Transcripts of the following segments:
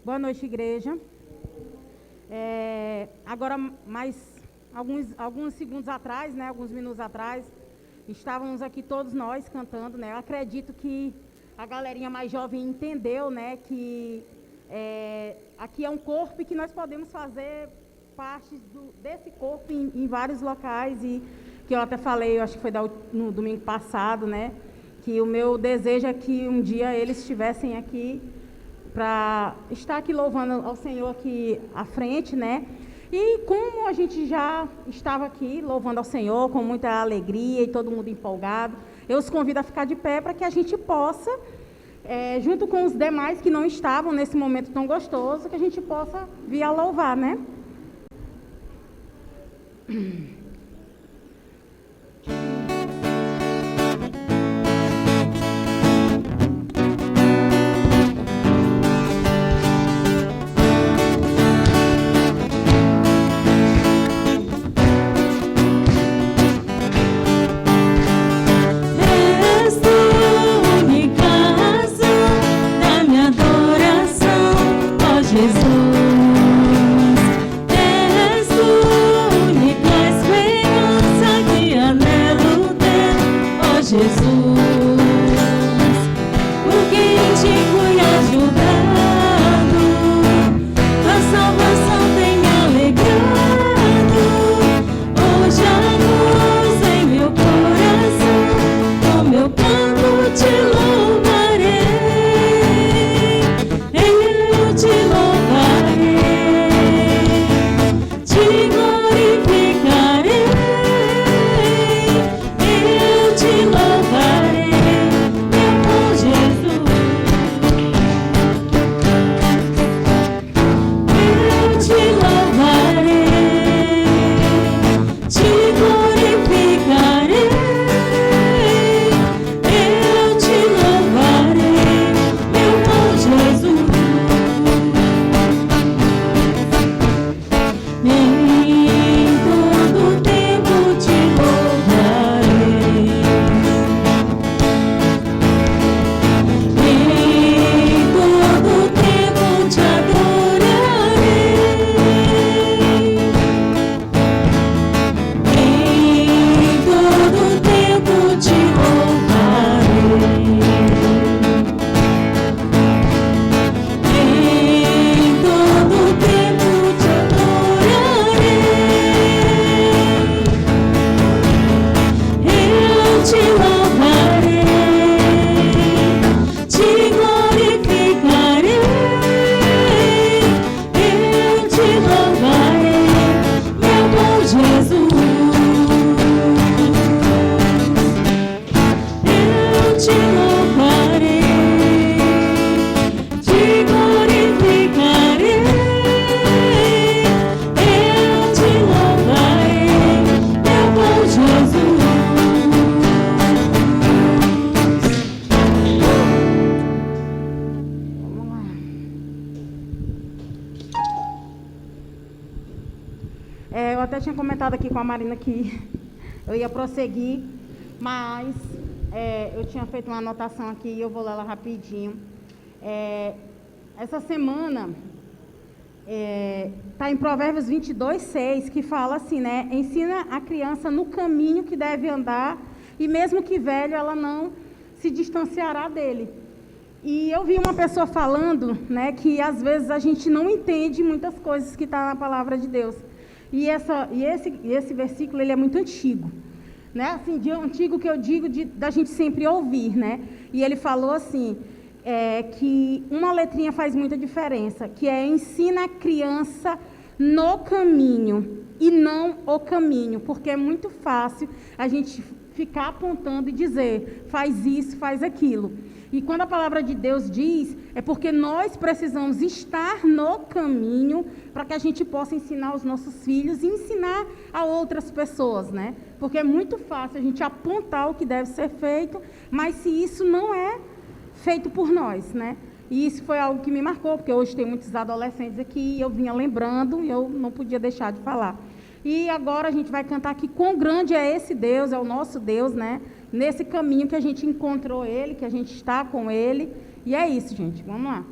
Boa noite, igreja. Agora, mais alguns segundos atrás, né, alguns minutos atrás, estávamos aqui todos nós cantando, né? Eu acredito que a galerinha mais jovem entendeu, né, que aqui é um corpo e que nós podemos fazer parte desse corpo em vários locais, e que eu até falei, eu acho que foi no domingo passado, né, que o meu desejo é que um dia eles estivessem aqui para estar aqui louvando ao Senhor aqui à frente, né? E como a gente já estava aqui louvando ao Senhor com muita alegria e todo mundo empolgado, eu os convido a ficar de pé para que a gente possa, junto com os demais que não estavam nesse momento tão gostoso, que a gente possa vir a louvar, né? Eu até tinha comentado aqui com a Marina que eu ia prosseguir, mas eu tinha feito uma anotação aqui e eu vou ler ela rapidinho. Essa semana está em Provérbios 22:6, que fala assim, né? Ensina a criança no caminho que deve andar, e mesmo que velho, ela não se distanciará dele. E eu vi uma pessoa falando, né, que às vezes a gente não entende muitas coisas que está na palavra de Deus. E esse versículo, ele é muito antigo, né? Assim, de antigo que eu digo, da gente sempre ouvir, né? E ele falou assim, que uma letrinha faz muita diferença, que ensina a criança no caminho e não o caminho, porque é muito fácil a gente ficar apontando e dizer, faz isso, faz aquilo. E quando a palavra de Deus diz, é porque nós precisamos estar no caminho para que a gente possa ensinar os nossos filhos e ensinar a outras pessoas, né? Porque é muito fácil a gente apontar o que deve ser feito, mas se isso não é feito por nós, né? E isso foi algo que me marcou, porque hoje tem muitos adolescentes aqui e eu vinha lembrando e eu não podia deixar de falar. E agora a gente vai cantar aqui, quão grande é esse Deus, é o nosso Deus, né? Nesse caminho que a gente encontrou Ele, que a gente está com Ele. E é isso, gente. Vamos lá.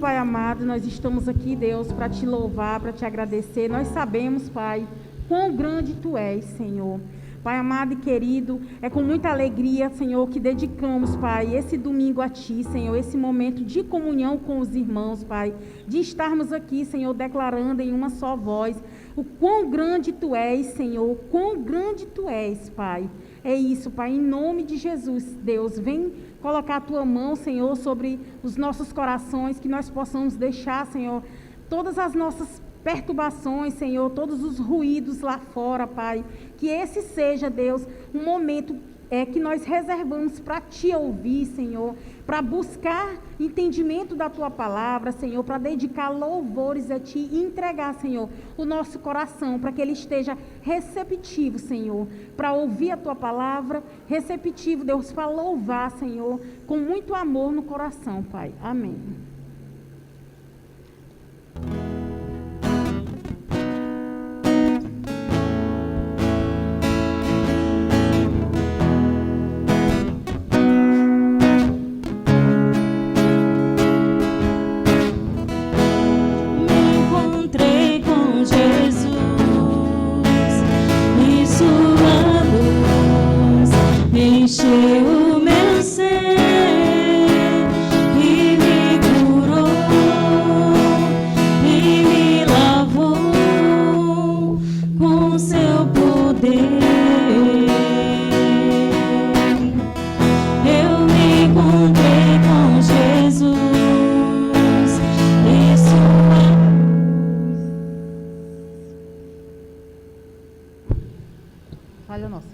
Pai amado, nós estamos aqui, Deus, para te louvar, para te agradecer. Nós sabemos, Pai, quão grande Tu és, Senhor. Pai amado e querido, é com muita alegria, Senhor, que dedicamos, Pai, esse domingo a Ti, Senhor, esse momento de comunhão com os irmãos, Pai, de estarmos aqui, Senhor, declarando em uma só voz o quão grande Tu és, Senhor, o quão grande Tu és, Pai. É isso, Pai, em nome de Jesus, Deus, vem colocar a Tua mão, Senhor, sobre os nossos corações, que nós possamos deixar, Senhor, todas as nossas perturbações, Senhor, todos os ruídos lá fora, Pai, que esse seja, Deus, um momento que nós reservamos para Te ouvir, Senhor, para buscar entendimento da Tua palavra, Senhor, para dedicar louvores a Ti e entregar, Senhor, o nosso coração, para que ele esteja receptivo, Senhor, para ouvir a Tua palavra, receptivo, Deus, para louvar, Senhor, com muito amor no coração, Pai. Amém. Encheu o meu ser e me curou e me lavou com seu poder. Eu me encontrei com Jesus e Falha nossa.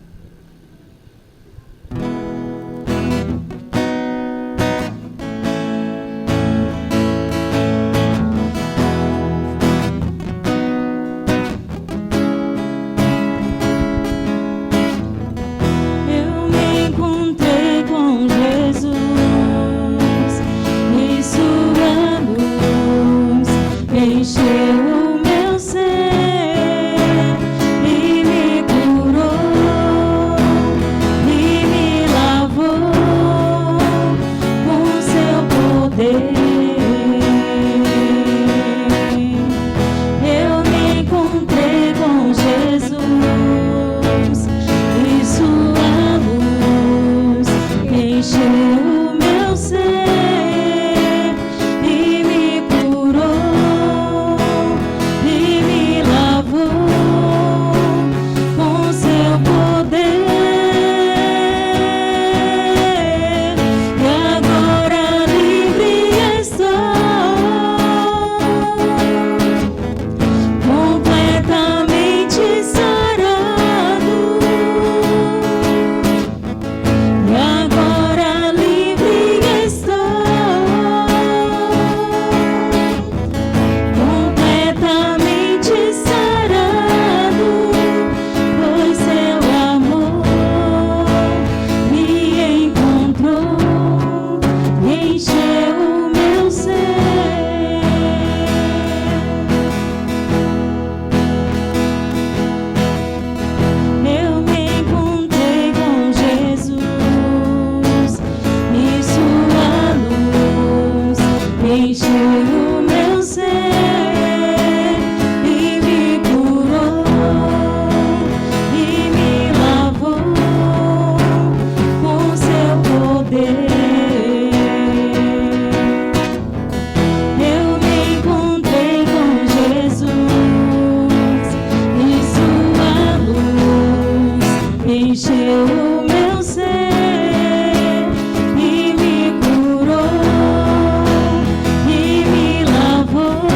me curou e me lavou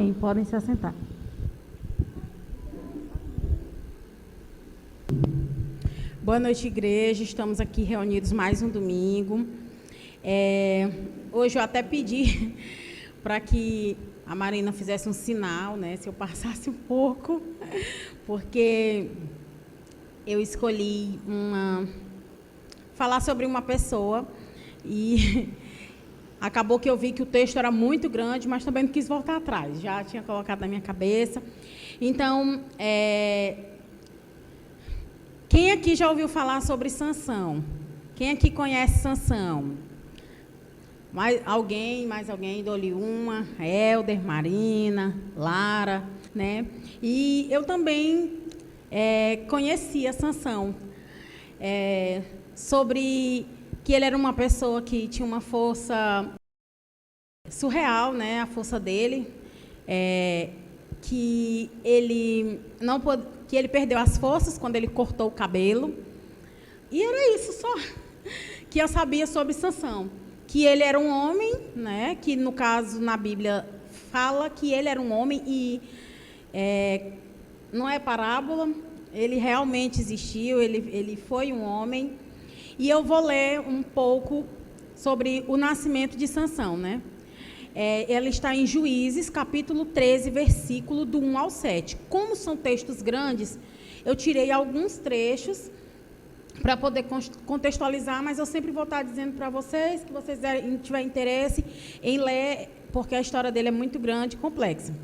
Amém. Podem se assentar. Boa noite, igreja. Estamos aqui reunidos mais um domingo. Hoje eu até pedi para que a Marina fizesse um sinal, né? Se eu passasse um pouco, porque eu escolhi falar sobre uma pessoa e acabou que eu vi que o texto era muito grande, mas também não quis voltar atrás. Já tinha colocado na minha cabeça. Então, quem aqui já ouviu falar sobre Sansão? Quem aqui conhece Sansão? Mais alguém? Dou-lhe uma. Helder, Marina, Lara, né? E eu também conhecia Sansão. Sobre que ele era uma pessoa que tinha uma força surreal, né? A força dele. Que ele perdeu as forças quando ele cortou o cabelo. E era isso só que eu sabia sobre Sansão. Que ele era um homem, né? Que no caso na Bíblia fala que ele era um homem e não é parábola, ele realmente existiu, ele foi um homem. E eu vou ler um pouco sobre o nascimento de Sansão, né? Ela está em Juízes, capítulo 13, versículo do 1 ao 7. Como são textos grandes, eu tirei alguns trechos para poder contextualizar, mas eu sempre vou estar dizendo para vocês que vocês tiverem interesse em ler, porque a história dele é muito grande e complexa.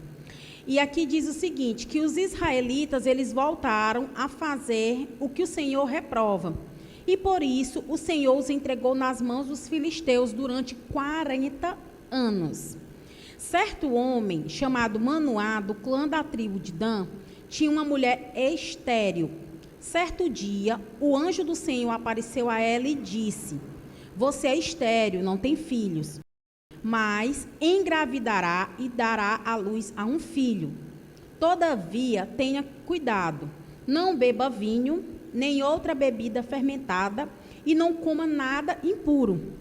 E aqui diz o seguinte, que os israelitas, eles voltaram a fazer o que o Senhor reprova. E por isso o Senhor os entregou nas mãos dos filisteus durante 40 anos. Certo homem, chamado Manoá, do clã da tribo de Dan, tinha uma mulher estéril. Certo dia, o anjo do Senhor apareceu a ela e disse: você é estéril, não tem filhos, mas engravidará e dará à luz a um filho. Todavia, tenha cuidado, não beba vinho, nem outra bebida fermentada, e não coma nada impuro.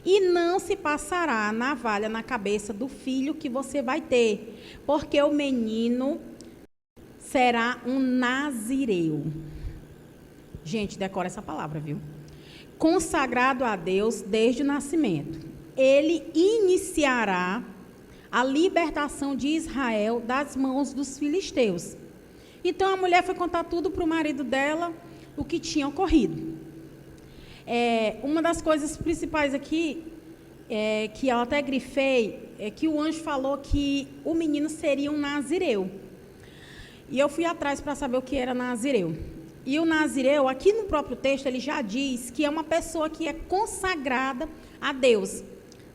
E não se passará navalha na cabeça do filho que você vai ter, porque o menino será um nazireu. Gente, decora essa palavra, viu? Consagrado a Deus desde o nascimento. Ele iniciará a libertação de Israel das mãos dos filisteus. Então, a mulher foi contar tudo para o marido dela, o que tinha ocorrido. Uma das coisas principais aqui, que eu até grifei, é que o anjo falou que o menino seria um nazireu. E eu fui atrás para saber o que era nazireu. E o nazireu, aqui no próprio texto, ele já diz que é uma pessoa que é consagrada a Deus,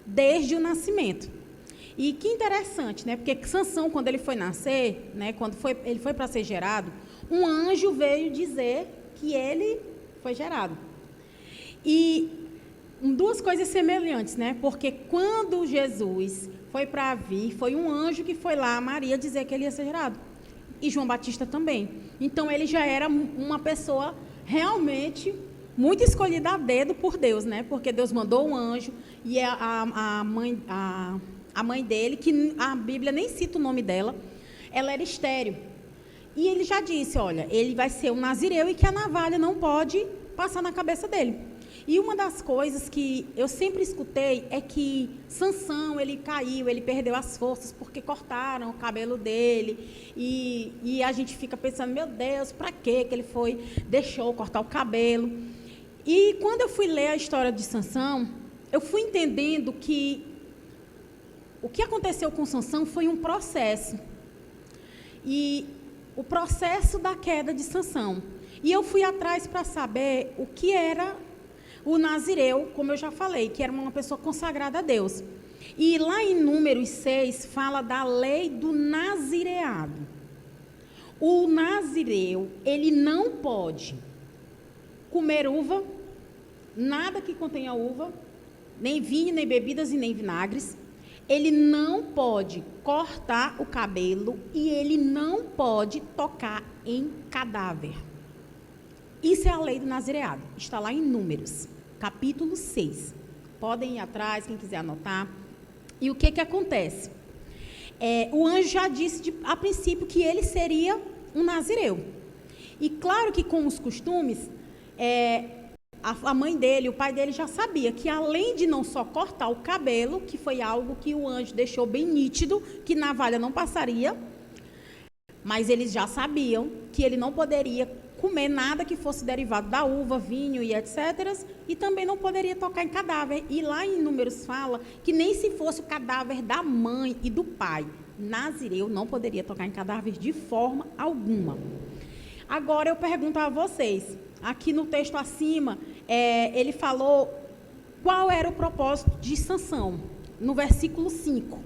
desde o nascimento. E que interessante, né? Porque Sansão, quando ele foi nascer, né? Quando ele foi para ser gerado, um anjo veio dizer que ele foi gerado. E duas coisas semelhantes, né? Porque quando Jesus foi para vir, foi um anjo que foi lá a Maria dizer que ele ia ser gerado. E João Batista também. Então, ele já era uma pessoa realmente muito escolhida a dedo por Deus, né? Porque Deus mandou um anjo e a mãe dele, que a Bíblia nem cita o nome dela, ela era estéril. E ele já disse, olha, ele vai ser um nazireu e que a navalha não pode passar na cabeça dele. E uma das coisas que eu sempre escutei é que Sansão, ele caiu, ele perdeu as forças porque cortaram o cabelo dele. E a gente fica pensando, meu Deus, para que ele deixou cortar o cabelo? E quando eu fui ler a história de Sansão, eu fui entendendo que o que aconteceu com Sansão foi um processo. E o processo da queda de Sansão. E eu fui atrás para saber o que era o nazireu, como eu já falei, que era uma pessoa consagrada a Deus. E lá em Números 6, fala da lei do nazireado. O nazireu, ele não pode comer uva, nada que contenha uva, nem vinho, nem bebidas e nem vinagres. Ele não pode cortar o cabelo e ele não pode tocar em cadáver. Isso é a lei do nazireado. Está lá em Números, capítulo 6. Podem ir atrás, quem quiser anotar. E o que acontece? o anjo já disse a princípio que ele seria um nazireu. E claro que com os costumes, a mãe dele, o pai dele já sabia que além de não só cortar o cabelo, que foi algo que o anjo deixou bem nítido, que navalha não passaria, mas eles já sabiam que ele não poderia comer nada que fosse derivado da uva, vinho e etc. E também não poderia tocar em cadáver. E lá em Números fala que nem se fosse o cadáver da mãe e do pai, nazireu não poderia tocar em cadáver de forma alguma. Agora eu pergunto a vocês, aqui no texto acima, ele falou qual era o propósito de Sansão, no versículo 5.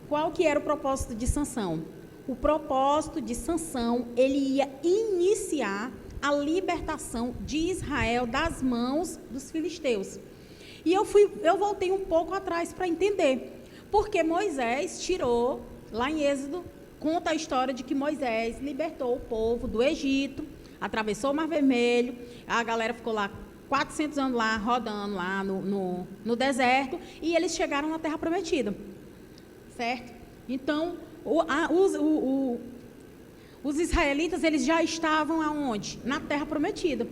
Qual que era o propósito de Sansão? O propósito de Sansão, ele ia iniciar a libertação de Israel das mãos dos filisteus. E eu voltei um pouco atrás para entender, porque Moisés tirou, lá em Êxodo, conta a história de que Moisés libertou o povo do Egito, atravessou o Mar Vermelho, a galera ficou lá 400 anos lá, rodando lá no deserto, e eles chegaram na Terra Prometida, certo? Então, os israelitas, eles já estavam aonde? Na Terra Prometida.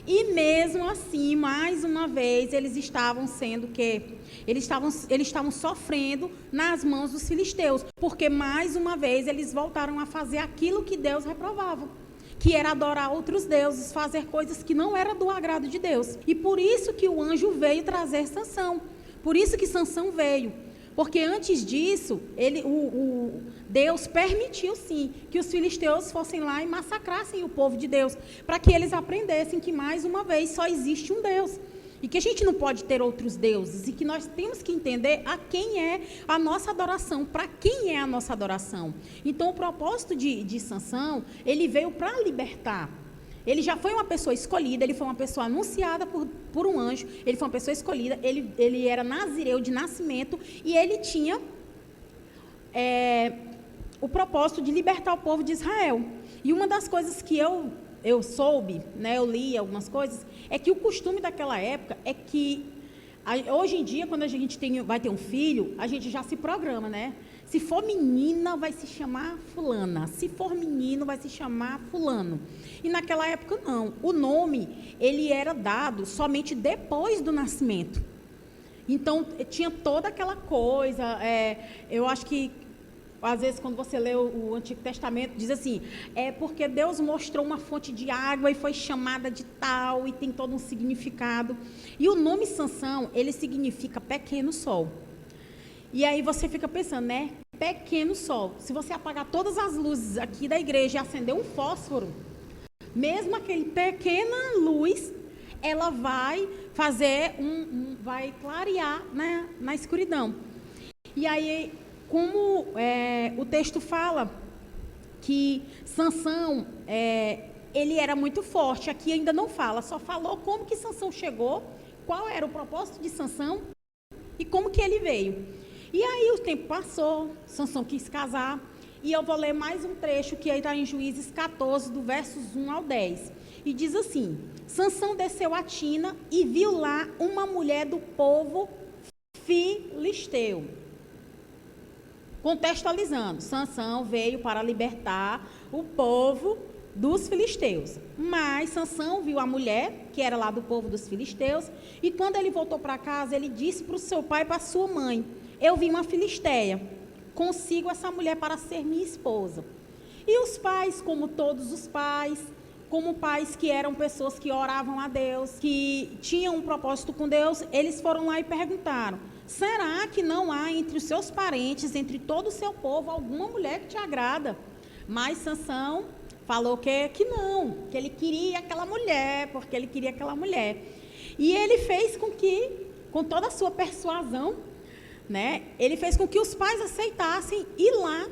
E mesmo assim, mais uma vez, eles estavam sendo o quê? Eles estavam sofrendo nas mãos dos filisteus, porque mais uma vez eles voltaram a fazer aquilo que Deus reprovava, que era adorar outros deuses, fazer coisas que não eram do agrado de Deus. E por isso que o anjo veio trazer Sansão, por isso que Sansão veio, porque antes disso, Deus permitiu sim que os filisteus fossem lá e massacrassem o povo de Deus, para que eles aprendessem que mais uma vez só existe um Deus. E que a gente não pode ter outros deuses, e que nós temos que entender a quem é a nossa adoração, para quem é a nossa adoração. Então, o propósito de Sansão, ele veio para libertar. Ele já foi uma pessoa escolhida, ele foi uma pessoa anunciada por um anjo, ele foi uma pessoa escolhida, ele era nazireu de nascimento, e ele tinha o propósito de libertar o povo de Israel. E uma das coisas que eu soube, né, eu li algumas coisas, é que o costume daquela época é que, hoje em dia, quando a gente vai ter um filho, a gente já se programa, né? Se for menina, vai se chamar fulana. Se for menino, vai se chamar fulano. E naquela época, não. O nome, ele era dado somente depois do nascimento. Então, tinha toda aquela coisa, eu acho que, às vezes, quando você lê o Antigo Testamento, diz assim, porque Deus mostrou uma fonte de água e foi chamada de tal, e tem todo um significado. E o nome Sansão, ele significa pequeno sol. E aí você fica pensando, né? Pequeno sol. Se você apagar todas as luzes aqui da igreja e acender um fósforo, mesmo aquele pequena luz, ela vai fazer vai clarear, né, na escuridão. E aí, como o texto fala que Sansão, ele era muito forte, aqui ainda não fala, só falou como que Sansão chegou, qual era o propósito de Sansão e como que ele veio. E aí o tempo passou, Sansão quis casar, e eu vou ler mais um trecho que aí está em Juízes 14, do versos 1 ao 10. E diz assim, Sansão desceu a Tina e viu lá uma mulher do povo filisteu. Contextualizando, Sansão veio para libertar o povo dos filisteus. Mas Sansão viu a mulher, que era lá do povo dos filisteus, e quando ele voltou para casa, ele disse para o seu pai e para a sua mãe, eu vi uma filisteia, consigo essa mulher para ser minha esposa. E os pais, como todos os pais, como pais que eram pessoas que oravam a Deus, que tinham um propósito com Deus, eles foram lá e perguntaram, será que não há entre os seus parentes, entre todo o seu povo, alguma mulher que te agrada? Mas Sansão falou que não, que ele queria aquela mulher, porque ele queria aquela mulher. E ele fez com que, com toda a ssua persuasão, né, ele fez com que os pais aceitassem ir lá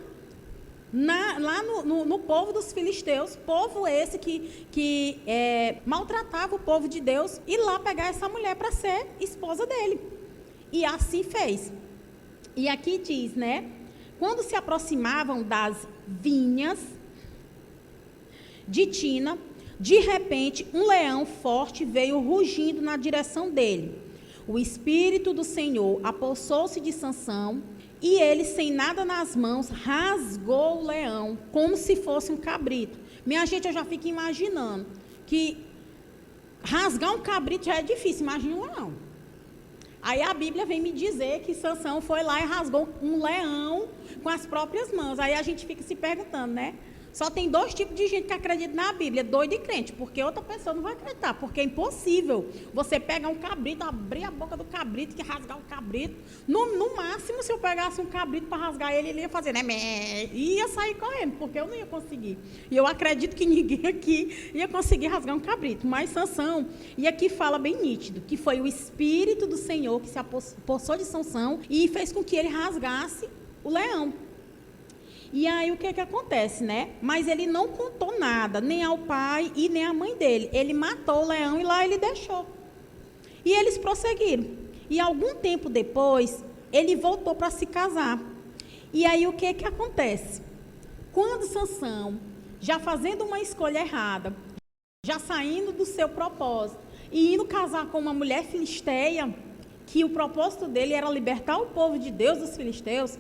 no povo dos filisteus, povo esse que maltratava o povo de Deus, ir lá pegar essa mulher para ser esposa dele. E assim fez. E aqui diz, né? Quando se aproximavam das vinhas de Tina, de repente um leão forte veio rugindo na direção dele. O Espírito do Senhor apossou-se de Sansão E ele, sem nada nas mãos, rasgou o leão, como se fosse um cabrito. Minha gente, eu já fico imaginando que rasgar um cabrito já é difícil, imagina um leão. Aí a Bíblia vem me dizer que Sansão foi lá e rasgou um leão com as próprias mãos. Aí a gente fica se perguntando, né? Só tem dois tipos de gente que acredita na Bíblia, doido e crente, porque outra pessoa não vai acreditar, porque é impossível você pegar um cabrito, abrir a boca do cabrito e rasgar o cabrito. No máximo, se eu pegasse um cabrito para rasgar ele, ele ia fazer, né? E ia sair correndo, porque eu não ia conseguir. E eu acredito que ninguém aqui ia conseguir rasgar um cabrito. Mas Sansão, e aqui fala bem nítido, que foi o Espírito do Senhor que se apossou de Sansão e fez com que ele rasgasse o leão. E aí o que acontece, né? Mas ele não contou nada, nem ao pai e nem à mãe dele. Ele matou o leão e lá ele deixou. E eles prosseguiram. E algum tempo depois, ele voltou para se casar. E aí o que acontece? Quando Sansão, já fazendo uma escolha errada, já saindo do seu propósito e indo casar com uma mulher filisteia, que o propósito dele era libertar o povo de Deus dos filisteus,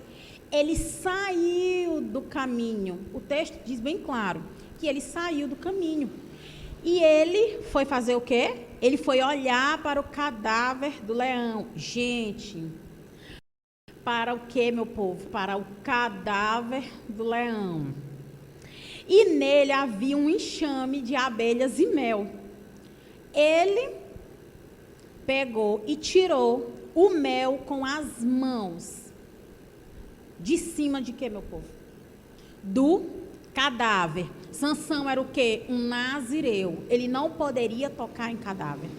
ele saiu do caminho. O texto diz bem claro que ele saiu do caminho. E ele foi fazer o quê? Ele foi olhar para o cadáver do leão. Gente, para o quê, meu povo? Para o cadáver do leão. E nele havia um enxame de abelhas e mel. Ele pegou e tirou o mel com as mãos. De cima de quê, meu povo? Do cadáver. Sansão era o quê? Um nazireu. Ele não poderia tocar em cadáver.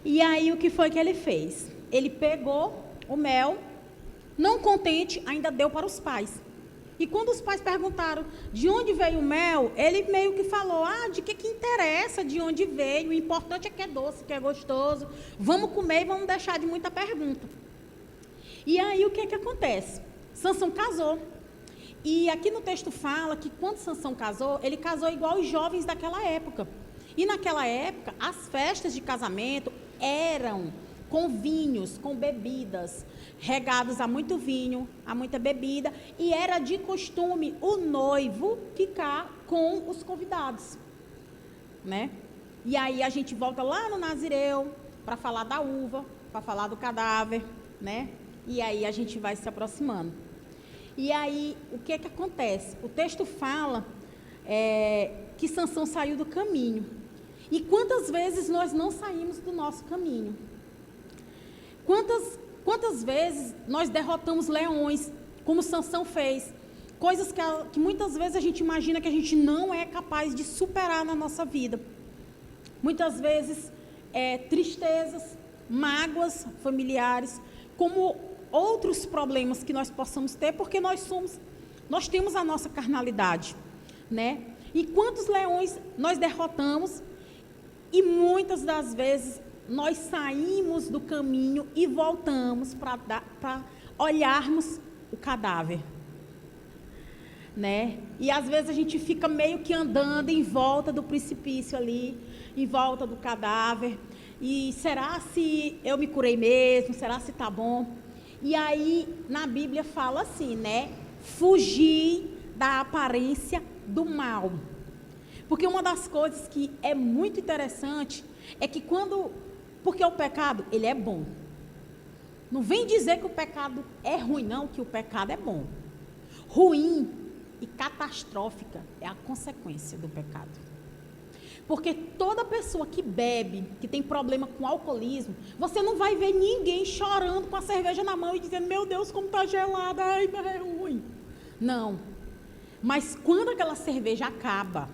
E aí o que foi que ele fez? Ele pegou o mel, não contente, ainda deu para os pais. E quando os pais perguntaram de onde veio o mel, ele meio que falou, de que interessa de onde veio, o importante é que é doce, que é gostoso, vamos comer e vamos deixar de muita pergunta. E aí o que acontece? Sansão casou. E aqui no texto fala que quando Sansão casou, ele casou igual os jovens daquela época. E naquela época, as festas de casamento eram com vinhos, com bebidas, regados a muito vinho, a muita bebida. E era de costume o noivo ficar com os convidados, né? E aí a gente volta lá no Nazireu para falar da uva, para falar do cadáver, né? E aí a gente vai se aproximando. E aí, o que acontece? O texto fala que Sansão saiu do caminho. E quantas vezes nós não saímos do nosso caminho? Quantas vezes nós derrotamos leões, como Sansão fez? Coisas que muitas vezes a gente imagina que a gente não é capaz de superar na nossa vida. Muitas vezes, tristezas, mágoas familiares, como outros problemas que nós possamos ter, porque nós temos a nossa carnalidade, né? E quantos leões nós derrotamos e muitas das vezes nós saímos do caminho e voltamos para olharmos o cadáver, né? E às vezes a gente fica meio que andando em volta do precipício ali, em volta do cadáver, e será se eu me curei mesmo? Será se tá bom? E aí, na Bíblia fala assim, né? Fugir da aparência do mal. Porque uma das coisas que é muito interessante é que porque o pecado, ele é bom. Não vem dizer que o pecado é ruim, não, que o pecado é bom. Ruim e catastrófica é a consequência do pecado. Porque toda pessoa que bebe, que tem problema com alcoolismo, você não vai ver ninguém chorando com a cerveja na mão e dizendo, meu Deus, como está gelada, ai, mas é ruim. Não. Mas quando aquela cerveja acaba,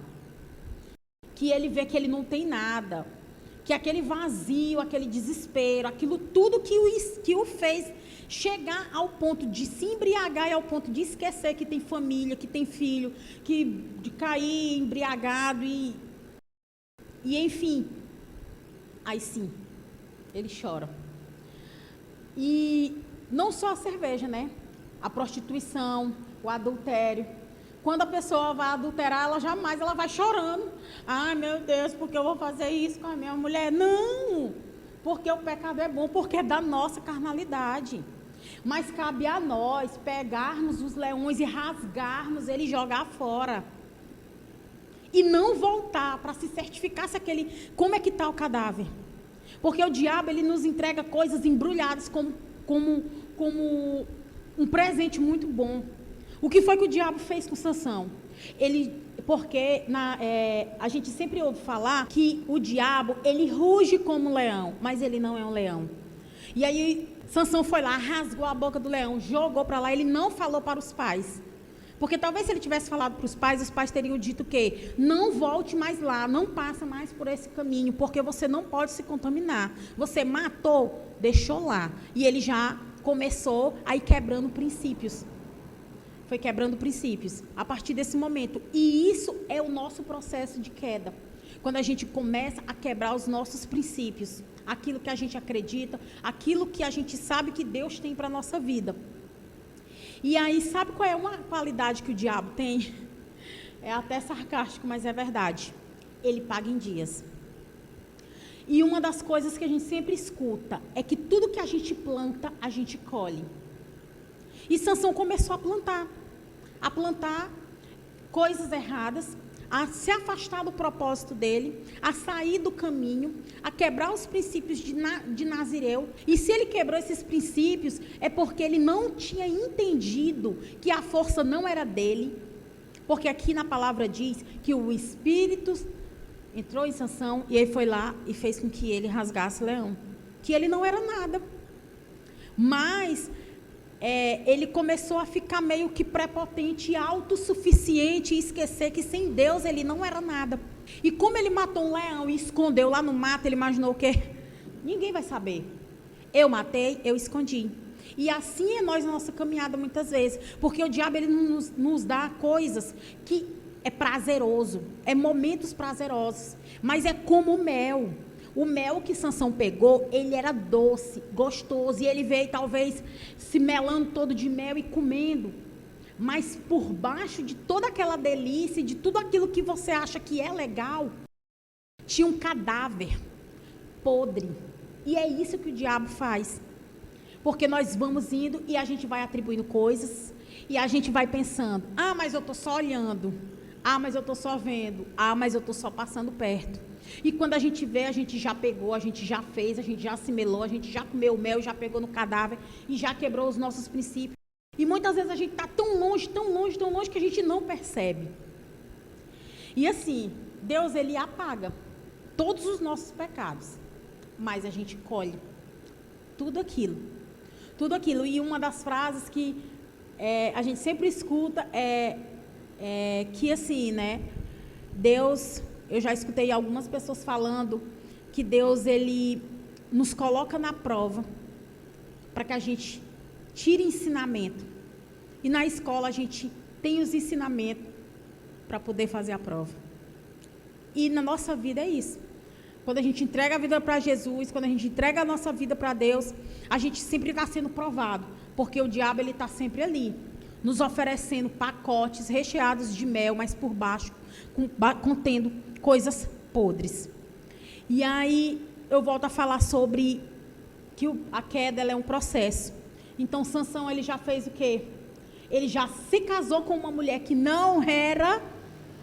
que ele vê que ele não tem nada, que aquele vazio, aquele desespero, aquilo tudo que o fez chegar ao ponto de se embriagar e ao ponto de esquecer que tem família, que tem filho, de cair embriagado e enfim, aí sim, ele chora. E não só a cerveja, né? A prostituição, o adultério. Quando a pessoa vai adulterar, ela vai chorando. Ai, meu Deus, porque eu vou fazer isso com a minha mulher? Não, porque o pecado é bom, porque é da nossa carnalidade. Mas cabe a nós pegarmos os leões e rasgarmos ele e jogar fora. E não voltar para se certificar se como é que está o cadáver. Porque o diabo, ele nos entrega coisas embrulhadas como um presente muito bom. O que foi que o diabo fez com Sansão? Porque a gente sempre ouve falar que o diabo, ele ruge como um leão, mas ele não é um leão. E aí, Sansão foi lá, rasgou a boca do leão, jogou para lá, ele não falou para os pais. Porque talvez se ele tivesse falado para os pais teriam dito que não volte mais lá, não passa mais por esse caminho, porque você não pode se contaminar. Você matou, deixou lá. E ele já começou a ir quebrando princípios. Foi quebrando princípios a partir desse momento. E isso é o nosso processo de queda. Quando a gente começa a quebrar os nossos princípios, aquilo que a gente acredita, aquilo que a gente sabe que Deus tem para a nossa vida. E aí, sabe qual é uma qualidade que o diabo tem? É até sarcástico, mas é verdade. Ele paga em dias. E uma das coisas que a gente sempre escuta é que tudo que a gente planta, a gente colhe. E Sansão começou a plantar coisas erradas, a se afastar do propósito dele, a sair do caminho, a quebrar os princípios de Nazireu. E se ele quebrou esses princípios, é porque ele não tinha entendido que a força não era dele, porque aqui na palavra diz que o Espírito entrou em Sansão e ele foi lá e fez com que ele rasgasse o leão, que ele não era nada. Mas ele começou a ficar meio que prepotente e autossuficiente e esquecer que sem Deus ele não era nada. E como ele matou um leão e escondeu lá no mato, ele imaginou o quê? Ninguém vai saber. Eu matei, eu escondi. E assim é nós na nossa caminhada muitas vezes. Porque o diabo ele nos dá coisas que é prazeroso, é momentos prazerosos, mas é como o mel. O mel que Sansão pegou, ele era doce, gostoso, e ele veio talvez se melando todo de mel e comendo. Mas por baixo de toda aquela delícia, de tudo aquilo que você acha que é legal, tinha um cadáver podre. E é isso que o diabo faz. Porque nós vamos indo e a gente vai atribuindo coisas, e a gente vai pensando, mas eu estou só olhando, mas eu estou só vendo, mas eu estou só passando perto. E quando a gente vê, a gente já pegou, a gente já fez, a gente já assimilou, a gente já comeu o mel, já pegou no cadáver e já quebrou os nossos princípios. E muitas vezes a gente está tão longe, tão longe, tão longe que a gente não percebe. E assim, Deus ele apaga todos os nossos pecados, mas a gente colhe tudo aquilo. Tudo aquilo. E uma das frases que a gente sempre escuta é que assim, né? Deus... Eu já escutei algumas pessoas falando que Deus, ele nos coloca na prova para que a gente tire ensinamento. E na escola a gente tem os ensinamentos para poder fazer a prova. E na nossa vida é isso. Quando a gente entrega a vida para Jesus, quando a gente entrega a nossa vida para Deus, a gente sempre está sendo provado. Porque o diabo ele está sempre ali, nos oferecendo pacotes recheados de mel, mas por baixo, contendo coisas podres. E aí eu volto a falar sobre que a queda ela é um processo. Então Sansão ele já fez o quê? Ele já se casou com uma mulher que não era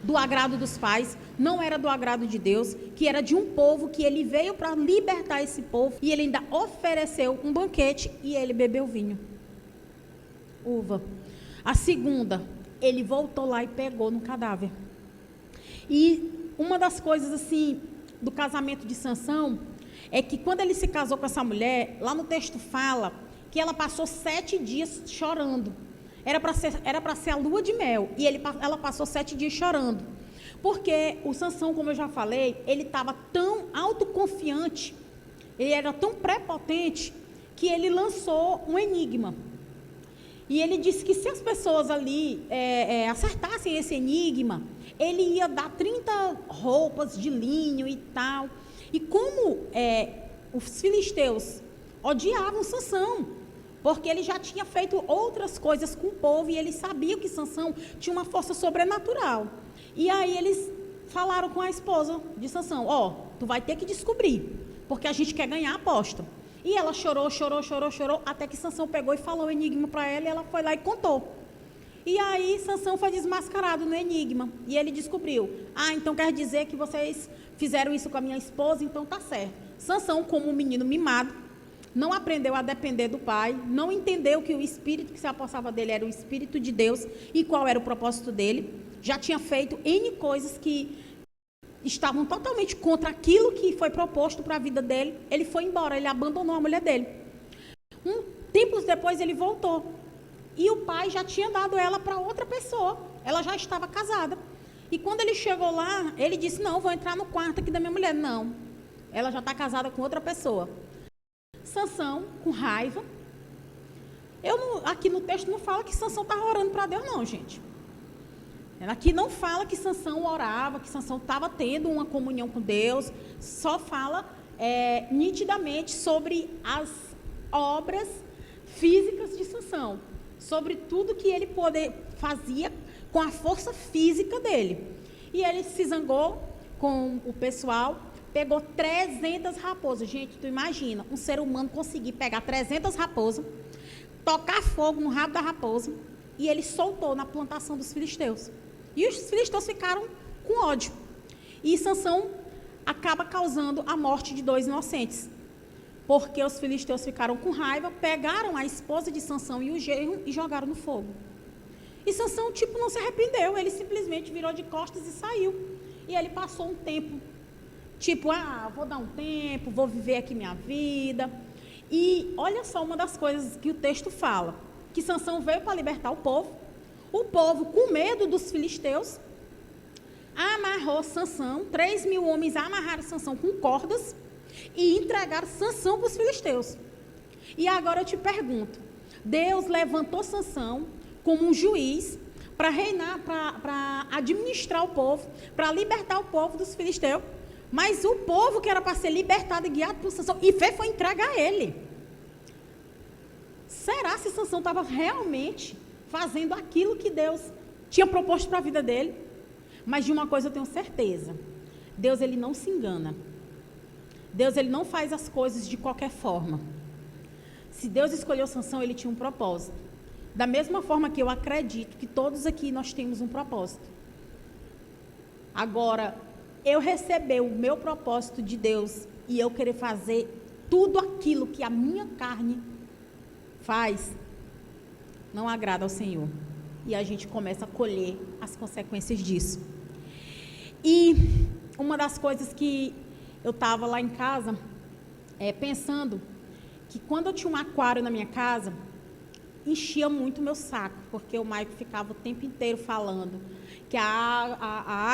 do agrado dos pais, não era do agrado de Deus, que era de um povo que ele veio para libertar esse povo, e ele ainda ofereceu um banquete e ele bebeu vinho, uva. A segunda, ele voltou lá e pegou no cadáver. E uma das coisas assim do casamento de Sansão é que quando ele se casou com essa mulher, lá no texto fala que ela passou 7 dias chorando. Era para ser a lua de mel e ela passou 7 dias chorando. Porque o Sansão, como eu já falei, ele estava tão autoconfiante, ele era tão prepotente que ele lançou um enigma. E ele disse que se as pessoas ali acertassem esse enigma, ele ia dar 30 roupas de linho e tal. E como os filisteus odiavam Sansão, porque ele já tinha feito outras coisas com o povo, e eles sabiam que Sansão tinha uma força sobrenatural. E aí eles falaram com a esposa de Sansão, tu vai ter que descobrir, porque a gente quer ganhar a aposta. E ela chorou, até que Sansão pegou e falou o enigma para ela, e ela foi lá e contou. E aí Sansão foi desmascarado no enigma, e ele descobriu: então quer dizer que vocês fizeram isso com a minha esposa, então tá certo. Sansão, como um menino mimado, não aprendeu a depender do pai, não entendeu que o espírito que se apossava dele era o espírito de Deus e qual era o propósito dele. Já tinha feito N coisas que estavam totalmente contra aquilo que foi proposto para a vida dele. Ele foi embora, ele abandonou a mulher dele. Tempos depois ele voltou. E o pai já tinha dado ela para outra pessoa. Ela já estava casada. E quando ele chegou lá, ele disse: não, vou entrar no quarto aqui da minha mulher. Não, ela já está casada com outra pessoa. Sansão, com raiva. Aqui no texto não fala que Sansão estava orando para Deus, não, gente. Aqui não fala que Sansão orava, que Sansão estava tendo uma comunhão com Deus. Só fala nitidamente sobre as obras físicas de Sansão, sobre tudo que ele fazia com a força física dele. E ele se zangou com o pessoal, pegou 300 raposas. Gente, tu imagina um ser humano conseguir pegar 300 raposas, tocar fogo no rabo da raposa, e ele soltou na plantação dos filisteus. E os filisteus ficaram com ódio. E Sansão acaba causando a morte de 2 inocentes. Porque os filisteus ficaram com raiva, pegaram a esposa de Sansão e o genro e jogaram no fogo. E Sansão, não se arrependeu, ele simplesmente virou de costas e saiu. E ele passou um tempo, vou dar um tempo, vou viver aqui minha vida. E olha só uma das coisas que o texto fala, que Sansão veio para libertar o povo, com medo dos filisteus, amarrou Sansão, 3.000 homens amarraram Sansão com cordas, e entregaram Sansão para os filisteus. E agora eu te pergunto, Deus levantou Sansão como um juiz para reinar, para administrar o povo, para libertar o povo dos filisteus, mas o povo que era para ser libertado e guiado por Sansão, e foi entregar a ele. Será se Sansão estava realmente fazendo aquilo que Deus tinha proposto para a vida dele? Mas de uma coisa eu tenho certeza, Deus ele não se engana. Deus ele não faz as coisas de qualquer forma. Se Deus escolheu Sansão, ele tinha um propósito. Da mesma forma que eu acredito que todos aqui nós temos um propósito. Agora, eu receber o meu propósito de Deus e eu querer fazer tudo aquilo que a minha carne faz, não agrada ao Senhor. E a gente começa a colher as consequências disso. E uma das coisas que eu estava lá em casa pensando que quando eu tinha um aquário na minha casa, enchia muito o meu saco, porque o Maico ficava o tempo inteiro falando que a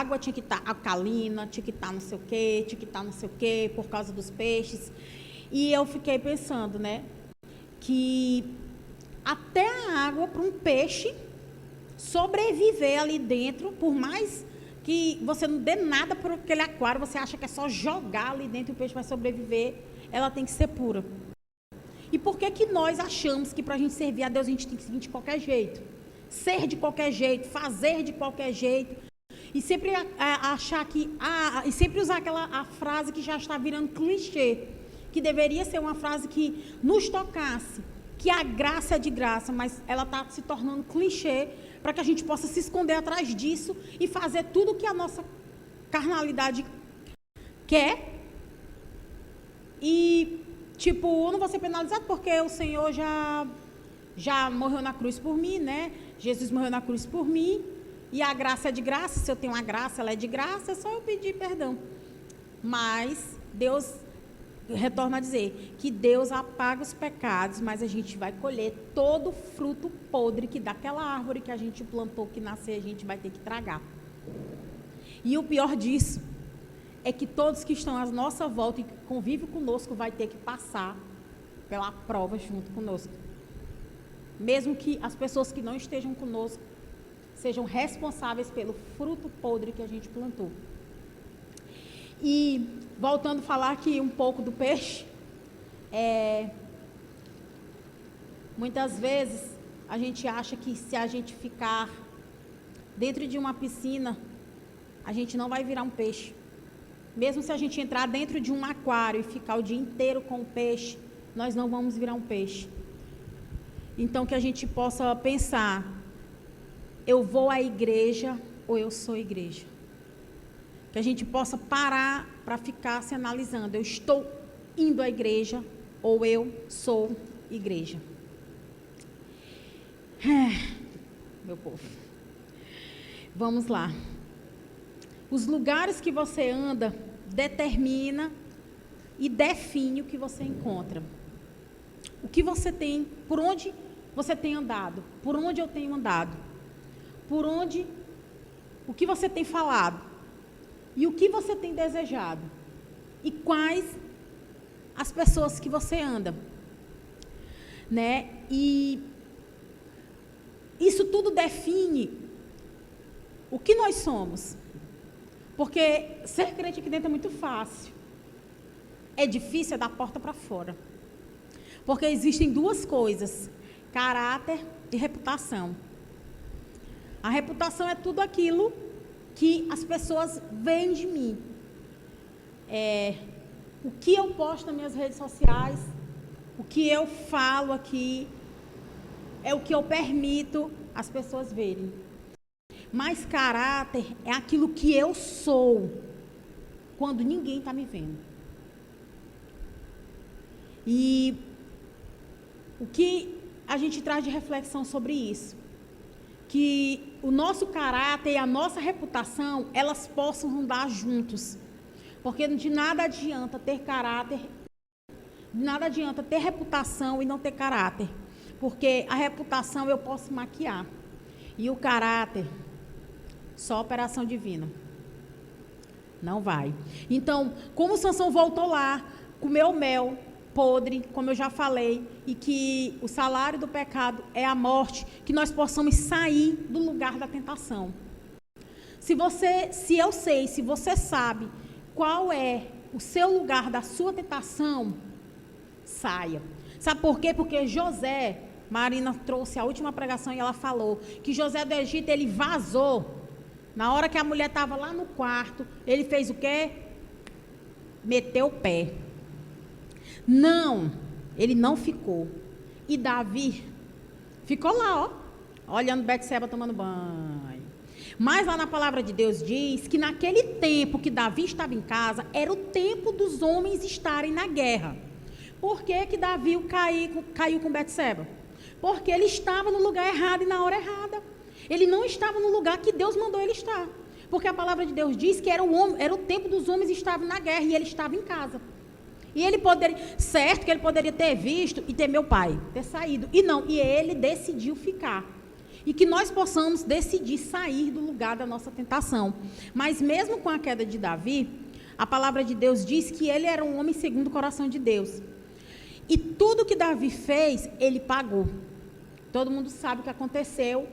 água tinha que estar alcalina, tinha que estar não sei o quê, tinha que estar não sei o quê, por causa dos peixes. E eu fiquei pensando, que até a água para um peixe sobreviver ali dentro, por mais que você não dê nada para aquele aquário, você acha que é só jogar ali dentro e o peixe vai sobreviver, ela tem que ser pura. E por que nós achamos que para a gente servir a Deus a gente tem que seguir de qualquer jeito? Ser de qualquer jeito, fazer de qualquer jeito. E sempre achar que... e sempre usar a frase que já está virando clichê, que deveria ser uma frase que nos tocasse, que a graça é de graça, mas ela está se tornando clichê, para que a gente possa se esconder atrás disso e fazer tudo o que a nossa carnalidade quer. E, eu não vou ser penalizado porque o Senhor já morreu na cruz por mim, Jesus morreu na cruz por mim, e a graça é de graça. Se eu tenho uma graça, ela é de graça, é só eu pedir perdão. Mas Deus... retorno a dizer que Deus apaga os pecados, mas a gente vai colher todo o fruto podre que daquela árvore que a gente plantou, que nascer, a gente vai ter que tragar. E o pior disso é que todos que estão à nossa volta e que convivem conosco vai ter que passar pela prova junto conosco. Mesmo que as pessoas que não estejam conosco sejam responsáveis pelo fruto podre que a gente plantou. E voltando a falar aqui um pouco do peixe, muitas vezes a gente acha que se a gente ficar dentro de uma piscina, a gente não vai virar um peixe. Mesmo se a gente entrar dentro de um aquário e ficar o dia inteiro com o peixe, nós não vamos virar um peixe. Então, que a gente possa pensar, eu vou à igreja ou eu sou igreja? Que a gente possa parar para ficar se analisando, eu estou indo à igreja ou eu sou igreja? Meu povo, vamos lá. Os lugares que você anda determina e define o que você encontra. O que você tem, por onde você tem andado, por onde eu tenho andado, o que você tem falado e o que você tem desejado e quais as pessoas que você anda, né? E isso tudo define o que nós somos. Porque ser crente aqui dentro é muito fácil. É difícil, é da porta para fora. Porque existem duas coisas: caráter e reputação. A reputação é tudo aquilo que as pessoas veem de mim. O que eu posto nas minhas redes sociais, o que eu falo aqui, é o que eu permito as pessoas verem. Mas caráter é aquilo que eu sou quando ninguém está me vendo. E o que a gente traz de reflexão sobre isso? Que o nosso caráter e a nossa reputação, elas possam andar juntos. Porque de nada adianta ter caráter, de nada adianta ter reputação e não ter caráter. Porque a reputação eu posso maquiar. E o caráter, só operação divina. Não vai. Então, como Sansão voltou lá, comeu mel podre, como eu já falei, e que o salário do pecado é a morte, que nós possamos sair do lugar da tentação. Se eu sei, se você sabe qual é o seu lugar da sua tentação, saia. Sabe por quê? Porque José, Marina trouxe a última pregação e ela falou que José do Egito, ele vazou. Na hora que a mulher estava lá no quarto, ele fez o quê? Meteu o pé. Não, ele não ficou. E Davi ficou lá, olhando Betseba tomando banho. Mas lá na palavra de Deus diz que naquele tempo que Davi estava em casa, era o tempo dos homens estarem na guerra. Por que que Davi caiu com Betseba? Porque ele estava no lugar errado e na hora errada. Ele não estava no lugar que Deus mandou ele estar. Porque a palavra de Deus diz que era o tempo dos homens estavam na guerra e ele estava em casa. E ele poderia, certo que ele poderia ter visto e ter meu pai, ter saído. E não, e ele decidiu ficar. E que nós possamos decidir sair do lugar da nossa tentação. Mas mesmo com a queda de Davi, a palavra de Deus diz que ele era um homem segundo o coração de Deus. E tudo que Davi fez, ele pagou. Todo mundo sabe o que aconteceu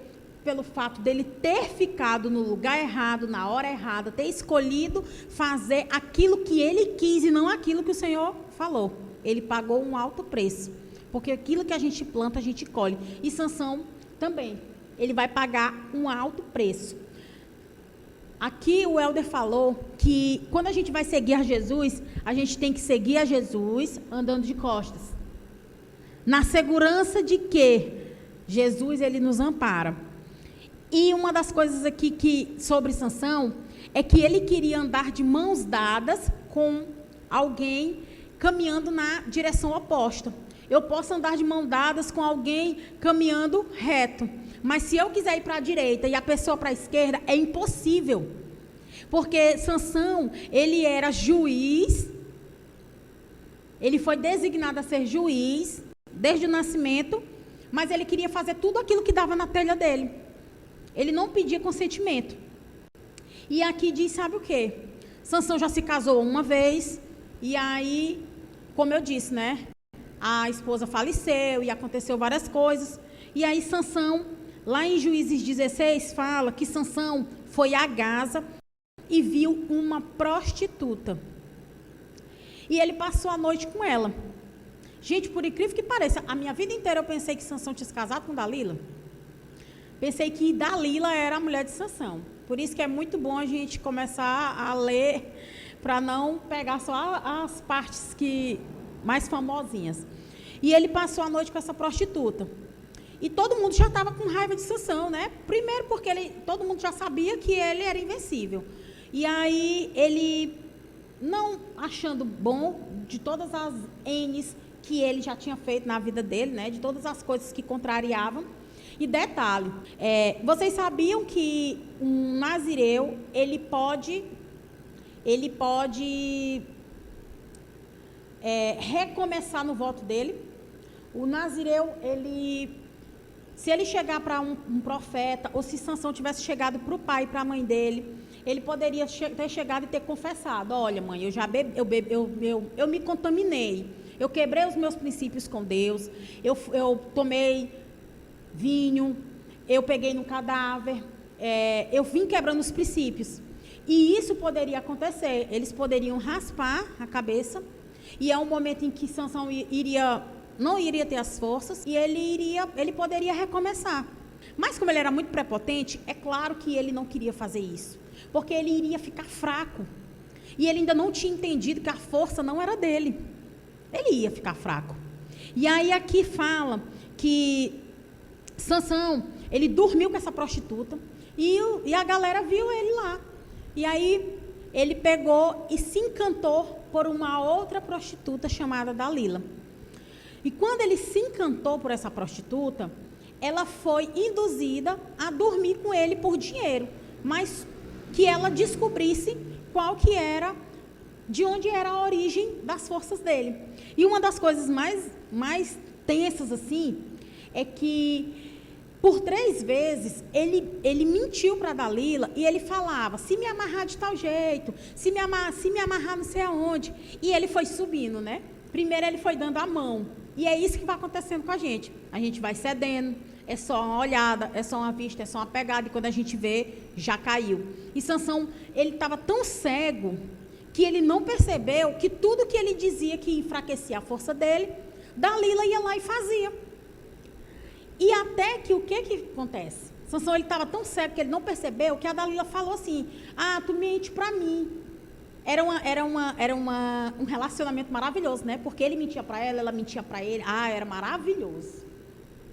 pelo fato dele ter ficado no lugar errado, na hora errada, ter escolhido fazer aquilo que ele quis e não aquilo que o Senhor falou. Ele pagou um alto preço, porque aquilo que a gente planta, a gente colhe. E Sansão também, ele vai pagar um alto preço. Aqui o Helder falou que quando a gente vai seguir a Jesus, a gente tem que seguir a Jesus andando de costas, na segurança de que Jesus, ele nos ampara. E uma das coisas aqui sobre Sansão é que ele queria andar de mãos dadas com alguém caminhando na direção oposta. Eu posso andar de mãos dadas com alguém caminhando reto, mas se eu quiser ir para a direita e a pessoa para a esquerda, é impossível. Porque Sansão, ele era juiz, ele foi designado a ser juiz desde o nascimento, mas ele queria fazer tudo aquilo que dava na telha dele. Ele não pedia consentimento. E aqui diz, sabe o quê? Sansão já se casou uma vez, e aí, como eu disse, né? A esposa faleceu e aconteceu várias coisas. E aí Sansão, lá em Juízes 16, fala que Sansão foi a Gaza e viu uma prostituta. E ele passou a noite com ela. Gente, por incrível que pareça, a minha vida inteira eu pensei que Sansão tinha se casado com Dalila. Pensei que Dalila era a mulher de Sansão. Por isso que é muito bom a gente começar a ler, para não pegar só as partes mais famosinhas. E ele passou a noite com essa prostituta. E todo mundo já estava com raiva de Sansão, né? Primeiro porque todo mundo já sabia que ele era invencível. E aí ele, não achando bom de todas as N's que ele já tinha feito na vida dele, né? De todas as coisas que contrariavam. E detalhe, vocês sabiam que um nazireu, ele pode recomeçar no voto dele. O nazireu, se ele chegar para um profeta, ou se Sansão tivesse chegado para o pai e para a mãe dele, ele poderia ter chegado e ter confessado: olha, mãe, eu me contaminei, eu quebrei os meus princípios com Deus, eu tomei vinho, eu peguei no cadáver, eu vim quebrando os princípios. E isso poderia acontecer, eles poderiam raspar a cabeça, e é um momento em que Sansão não iria ter as forças, e ele poderia recomeçar. Mas como ele era muito prepotente, é claro que ele não queria fazer isso, porque ele iria ficar fraco, e ele ainda não tinha entendido que a força não era dele, ele ia ficar fraco. E aí aqui fala que Sansão, ele dormiu com essa prostituta, e a galera viu ele lá. E aí ele pegou e se encantou por uma outra prostituta chamada Dalila. E quando ele se encantou por essa prostituta, ela foi induzida a dormir com ele por dinheiro, mas que ela descobrisse de onde era a origem das forças dele. E uma das coisas mais tensas assim, é que por 3 vezes, ele mentiu para Dalila, e ele falava: se me amarrar de tal jeito, se me amarrar não sei aonde. E ele foi subindo, né? Primeiro ele foi dando a mão. E é isso que vai acontecendo com a gente. A gente vai cedendo, é só uma olhada, é só uma vista, é só uma pegada, e quando a gente vê, já caiu. E Sansão, ele estava tão cego, que ele não percebeu que tudo que ele dizia que enfraquecia a força dele, Dalila ia lá e fazia. E até que o que acontece? Sansão, ele estava tão cego que ele não percebeu que a Dalila falou assim: ah, tu mente para mim. Era um relacionamento maravilhoso, né? Porque ele mentia para ela mentia para ele. Ah, era maravilhoso.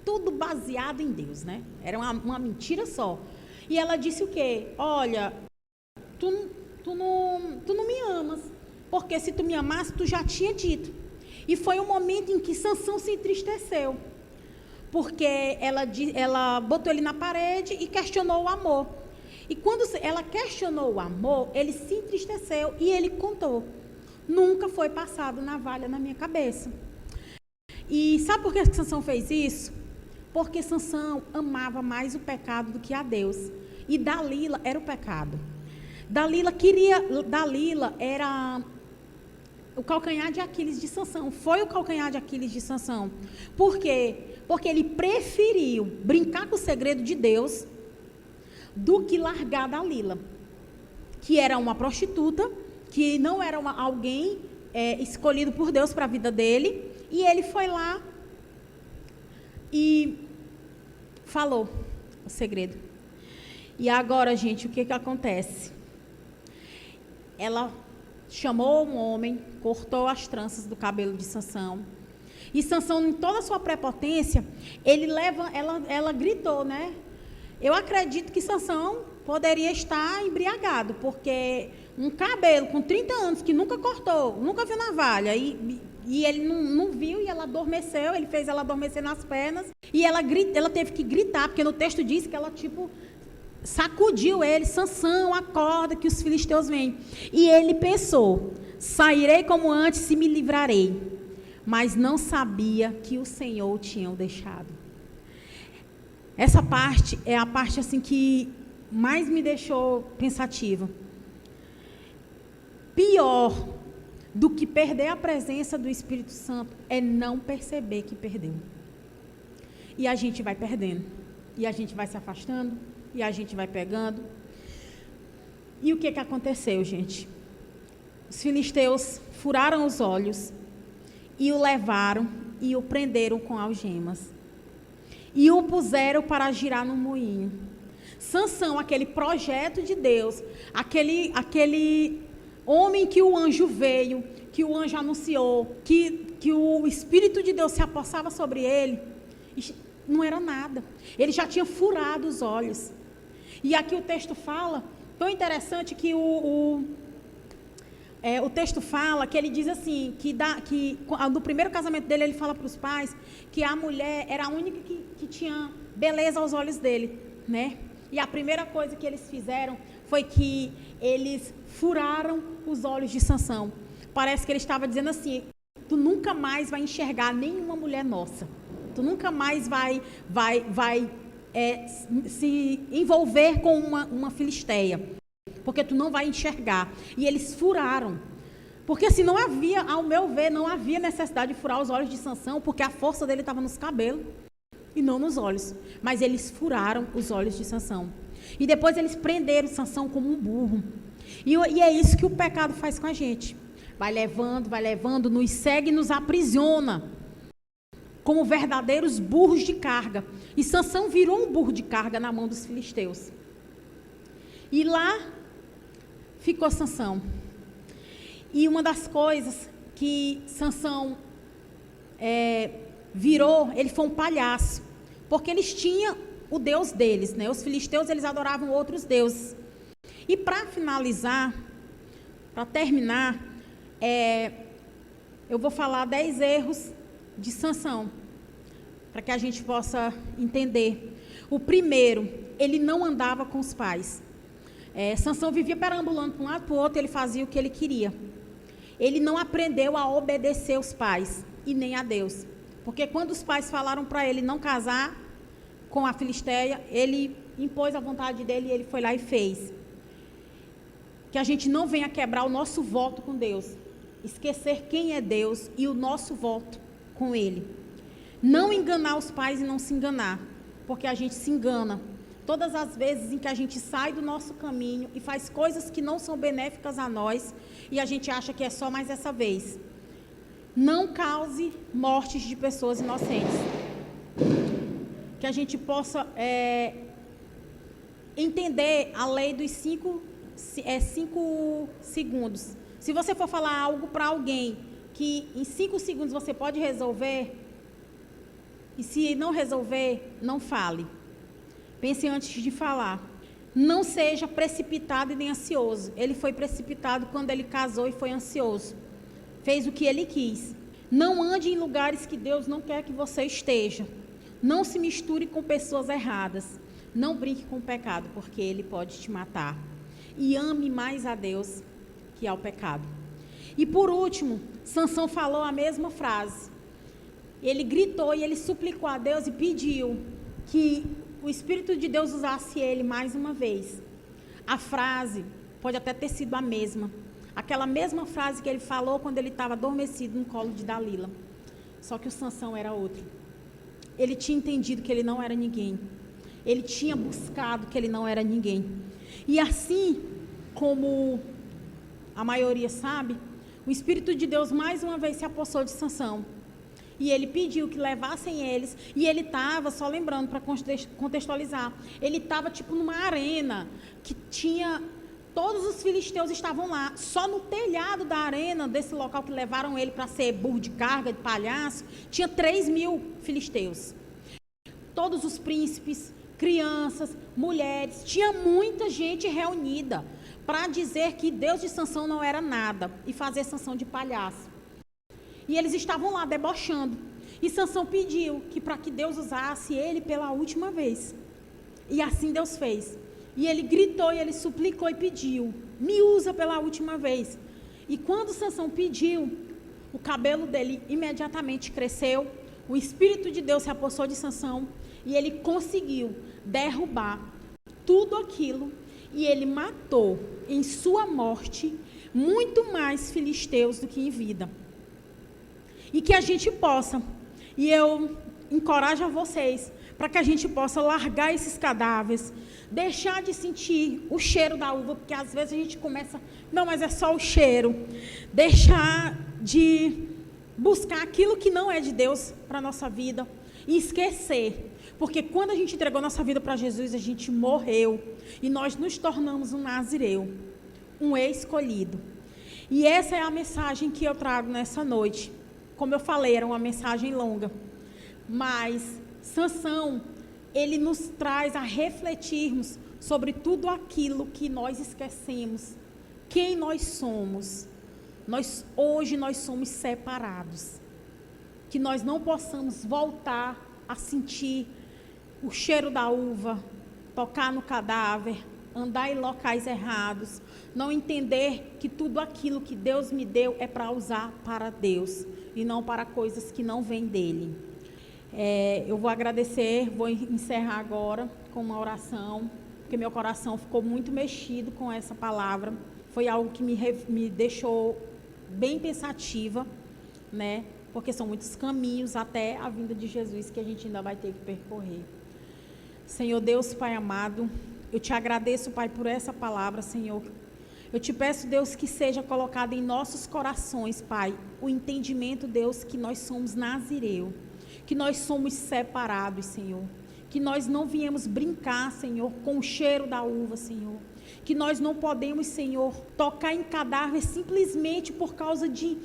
Tudo baseado em Deus, né? Era uma mentira só. E ela disse o quê? Olha, tu não me amas, porque se tu me amasse, tu já tinha dito. E foi um momento em que Sansão se entristeceu, porque ela botou ele na parede e questionou o amor. E quando ela questionou o amor, ele se entristeceu e ele contou: nunca foi passado navalha na minha cabeça. E sabe por que Sansão fez isso? Porque Sansão amava mais o pecado do que a Deus. E Dalila era o pecado. Dalila era o calcanhar de Aquiles de Sansão. Foi o calcanhar de Aquiles de Sansão. Por quê? Porque ele preferiu brincar com o segredo de Deus do que largar Dalila, que era uma prostituta, que não era alguém escolhido por Deus para a vida dele. E ele foi lá e falou o segredo. E agora, gente, o que acontece? Ela chamou um homem, cortou as tranças do cabelo de Sansão. E Sansão, em toda a sua prepotência, ela gritou, né? Eu acredito que Sansão poderia estar embriagado, porque um cabelo com 30 anos, que nunca cortou, nunca viu navalha, e ele não viu, e ela adormeceu, ele fez ela adormecer nas pernas, e ela teve que gritar, porque no texto diz que ela, sacudiu ele: Sansão, acorda que os filisteus vêm. E ele pensou: sairei como antes e me livrarei. Mas não sabia que o Senhor o tinha deixado. Essa parte é a parte assim que mais me deixou pensativa. Pior do que perder a presença do Espírito Santo é não perceber que perdeu. E a gente vai perdendo, e a gente vai se afastando, e a gente vai pegando. E o que aconteceu, gente? Os filisteus furaram os olhos e o levaram e o prenderam com algemas e o puseram para girar no moinho. Sansão, aquele projeto de Deus, aquele homem que o anjo veio, que o anjo anunciou, que que o Espírito de Deus se apossava sobre ele, não era nada. Ele já tinha furado os olhos. E aqui o texto fala, tão interessante que o texto fala, que ele diz assim, que no primeiro casamento dele, ele fala para os pais que a mulher era a única que tinha beleza aos olhos dele, né? E a primeira coisa que eles fizeram foi que eles furaram os olhos de Sansão. Parece que ele estava dizendo assim: tu nunca mais vai enxergar nenhuma mulher nossa. Tu nunca mais vai se envolver com uma filisteia, porque tu não vai enxergar. E eles furaram. Porque assim, não havia, ao meu ver, não havia necessidade de furar os olhos de Sansão, porque a força dele estava nos cabelos e não nos olhos. Mas eles furaram os olhos de Sansão. E depois eles prenderam Sansão como um burro. E é isso que o pecado faz com a gente. Vai levando, nos segue e nos aprisiona como verdadeiros burros de carga. E Sansão virou um burro de carga na mão dos filisteus. E lá ficou Sansão. E uma das coisas que Sansão virou, ele foi um palhaço. Porque eles tinham o deus deles, né? Os filisteus, eles adoravam outros deuses. E para finalizar, para terminar, eu vou falar 10 erros de Sansão, para que a gente possa entender. O primeiro, ele não andava com os pais. Sansão vivia perambulando para um lado para o outro, ele fazia o que ele queria. Ele não aprendeu a obedecer os pais e nem a Deus. Porque quando os pais falaram para ele não casar com a filisteia, ele impôs a vontade dele e ele foi lá e fez. Que a gente não venha quebrar o nosso voto com Deus. Esquecer quem é Deus e o nosso voto com Ele. Não enganar os pais e não se enganar. Porque a gente se engana. Todas as vezes em que a gente sai do nosso caminho e faz coisas que não são benéficas a nós, e a gente acha que é só mais essa vez. Não cause mortes de pessoas inocentes. Que a gente possa entender a lei dos 5 segundos. Se você for falar algo para alguém que em 5 segundos você pode resolver, e se não resolver, não fale. Pense antes de falar. Não seja precipitado e nem ansioso. Ele foi precipitado quando ele casou e foi ansioso. Fez o que ele quis. Não ande em lugares que Deus não quer que você esteja. Não se misture com pessoas erradas. Não brinque com o pecado, porque ele pode te matar. E ame mais a Deus que ao pecado. E por último, Sansão falou a mesma frase. Ele gritou e ele suplicou a Deus e pediu que o Espírito de Deus usasse ele mais uma vez. A frase pode até ter sido a mesma. Aquela mesma frase que ele falou quando ele estava adormecido no colo de Dalila. Só que o Sansão era outro. Ele tinha entendido que ele não era ninguém. Ele tinha buscado que ele não era ninguém. E assim como a maioria sabe, o Espírito de Deus mais uma vez se apossou de Sansão. E ele pediu que levassem eles. E ele estava, só lembrando para contextualizar, ele estava tipo numa arena que tinha... Todos os filisteus estavam lá. Só no telhado da arena, desse local que levaram ele para ser burro de carga, de palhaço, tinha 3.000 filisteus. Todos os príncipes, crianças, mulheres, tinha muita gente reunida para dizer que Deus de Sansão não era nada e fazer Sansão de palhaço. E eles estavam lá debochando. E Sansão pediu que para que Deus usasse ele pela última vez. E assim Deus fez. E ele gritou e ele suplicou e pediu: me usa pela última vez. E quando Sansão pediu, o cabelo dele imediatamente cresceu. O Espírito de Deus se apossou de Sansão e ele conseguiu derrubar tudo aquilo. E ele matou em sua morte muito mais filisteus do que em vida. E que a gente possa, e eu encorajo a vocês, para que a gente possa largar esses cadáveres, deixar de sentir o cheiro da uva, porque às vezes a gente começa, não, mas é só o cheiro. Deixar de buscar aquilo que não é de Deus para a nossa vida e esquecer. Porque quando a gente entregou nossa vida para Jesus, a gente morreu e nós nos tornamos um nazireu, um escolhido. E essa é a mensagem que eu trago nessa noite. como eu falei, era uma mensagem longa, mas Sansão, ele nos traz a refletirmos sobre tudo aquilo que nós esquecemos, quem nós somos. Hoje nós somos separados, que nós não possamos voltar a sentir o cheiro da uva, tocar no cadáver, andar em locais errados, não entender que tudo aquilo que Deus me deu é para usar para Deus e não para coisas que não vêm dele. Eu vou agradecer, vou encerrar agora com uma oração, porque meu coração ficou muito mexido com essa palavra. Foi algo que me deixou bem pensativa, né? Porque são muitos caminhos até a vinda de Jesus que a gente ainda vai ter que percorrer. Senhor Deus, Pai amado, eu te agradeço, Pai, por essa palavra, Senhor. Eu te peço, Deus, que seja colocado em nossos corações, Pai, o entendimento, Deus, que nós somos nazireu, que nós somos separados, Senhor, que nós não viemos brincar, Senhor, com o cheiro da uva, Senhor, que nós não podemos, Senhor, tocar em cadáver simplesmente por causa de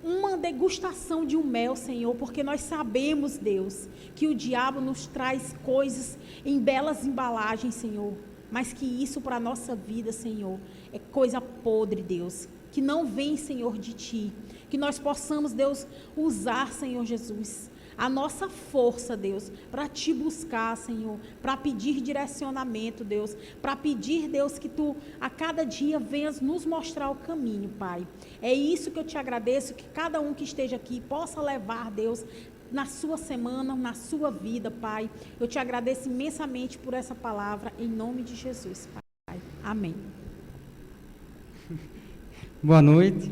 uma degustação de um mel, Senhor, porque nós sabemos, Deus, que o diabo nos traz coisas em belas embalagens, Senhor, mas que isso para a nossa vida, Senhor, é coisa podre, Deus, que não vem, Senhor, de Ti, que nós possamos, Deus, usar, Senhor Jesus, a nossa força, Deus, para Te buscar, Senhor, para pedir direcionamento, Deus, para pedir, Deus, que Tu a cada dia venhas nos mostrar o caminho, Pai. É isso que eu Te agradeço, que cada um que esteja aqui possa levar, Deus, na sua semana, na sua vida, Pai. Eu Te agradeço imensamente por essa palavra, em nome de Jesus, Pai. Amém. Boa noite.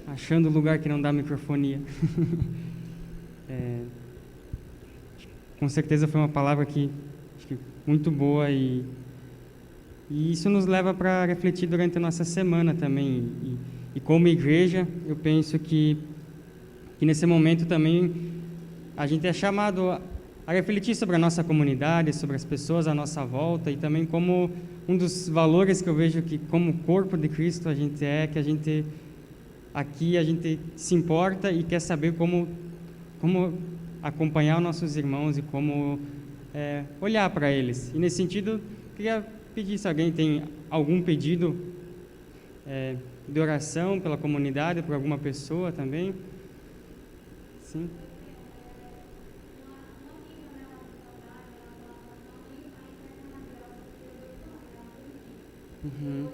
Achando o lugar que não dá microfonia. Com certeza foi uma palavra que muito boa e isso nos leva para refletir durante a nossa semana também. E como igreja, eu penso que nesse momento também a gente é chamado a refletir sobre a nossa comunidade, sobre as pessoas à nossa volta e também como um dos valores que eu vejo que como corpo de Cristo a gente que a gente aqui a gente se importa e quer saber como acompanhar os nossos irmãos e como olhar para eles. E nesse sentido, queria pedir se alguém tem algum pedido de oração pela comunidade, por alguma pessoa também. Sim. Uhum.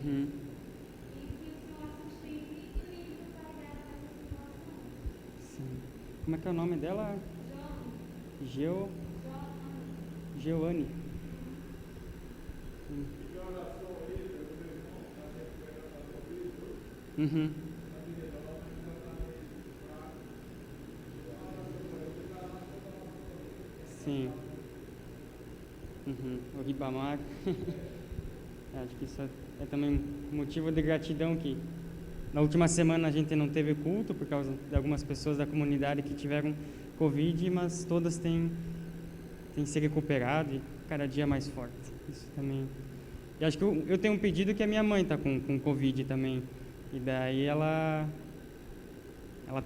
Uhum. Sim. Como é que é o nome dela? Geoane. Uhum. Sim. Uhum. O Ribamar. Acho que isso é também um motivo de gratidão que na última semana a gente não teve culto por causa de algumas pessoas da comunidade que tiveram Covid, mas todas têm se recuperado e cada dia mais forte. Isso também. E acho que eu tenho um pedido que a minha mãe está com Covid também. E daí ela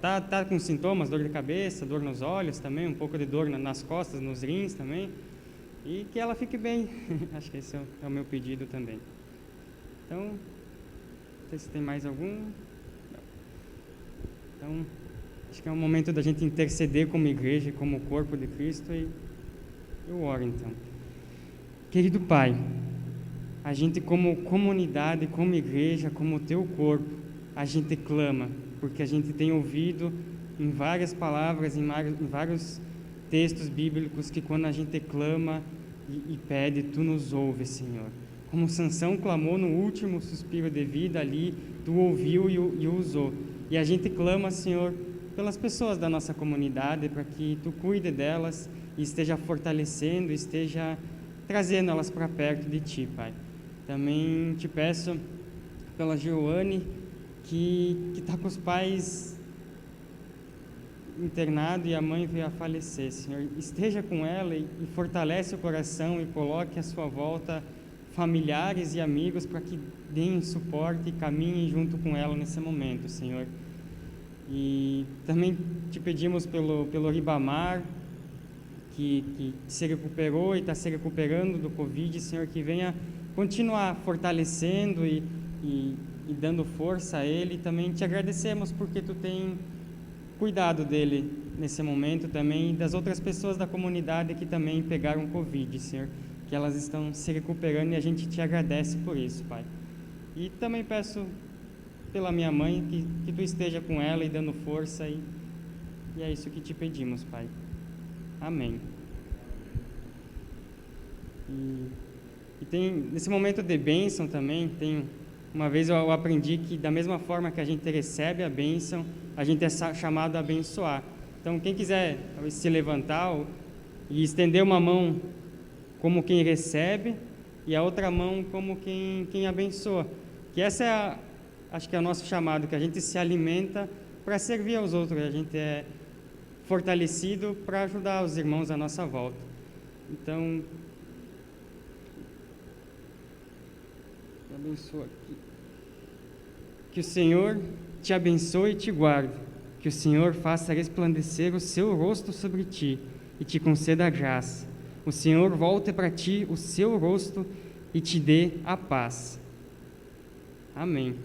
tá com sintomas, dor de cabeça, dor nos olhos também, um pouco de dor nas costas, nos rins também. E que ela fique bem. Acho que esse é o meu pedido também. Então, não sei se tem mais algum. Não. Então, acho que é um momento da gente interceder como igreja, como corpo de Cristo, e eu oro então. Querido Pai, a gente como comunidade, como igreja, como teu corpo, a gente clama, porque a gente tem ouvido em várias palavras, em vários textos bíblicos, que quando a gente clama e pede, tu nos ouves, Senhor. Como Sansão clamou no último suspiro de vida ali, tu ouviu e o usou. E a gente clama, Senhor, pelas pessoas da nossa comunidade, para que Tu cuide delas e esteja fortalecendo, esteja trazendo elas para perto de Ti, Pai. Também Te peço pela Giovanni, que está com os pais internados e a mãe veio a falecer, Senhor. Esteja com ela e fortalece o coração e coloque à sua volta familiares e amigos para que deem suporte e caminhem junto com ela nesse momento, Senhor. E também Te pedimos pelo Ribamar, que se recuperou e está se recuperando do Covid, Senhor, que venha continuar fortalecendo e dando força a ele. E também Te agradecemos porque Tu tem cuidado dele nesse momento também, e das outras pessoas da comunidade que também pegaram Covid, Senhor, que elas estão se recuperando e a gente Te agradece por isso, Pai. E também peço pela minha mãe, que Tu esteja com ela e dando força, e é isso que Te pedimos, Pai. Amém. E tem, nesse momento de bênção também, uma vez eu aprendi que da mesma forma que a gente recebe a bênção, a gente é chamado a abençoar. Então, quem quiser se levantar e estender uma mão como quem recebe e a outra mão como quem abençoa. Que essa acho que é o nosso chamado, que a gente se alimenta para servir aos outros, a gente é fortalecido para ajudar os irmãos à nossa volta. Então, abençoa aqui. Que o Senhor te abençoe e te guarde. Que o Senhor faça resplandecer o seu rosto sobre ti e te conceda a graça. O Senhor volte para ti o seu rosto e te dê a paz. Amém.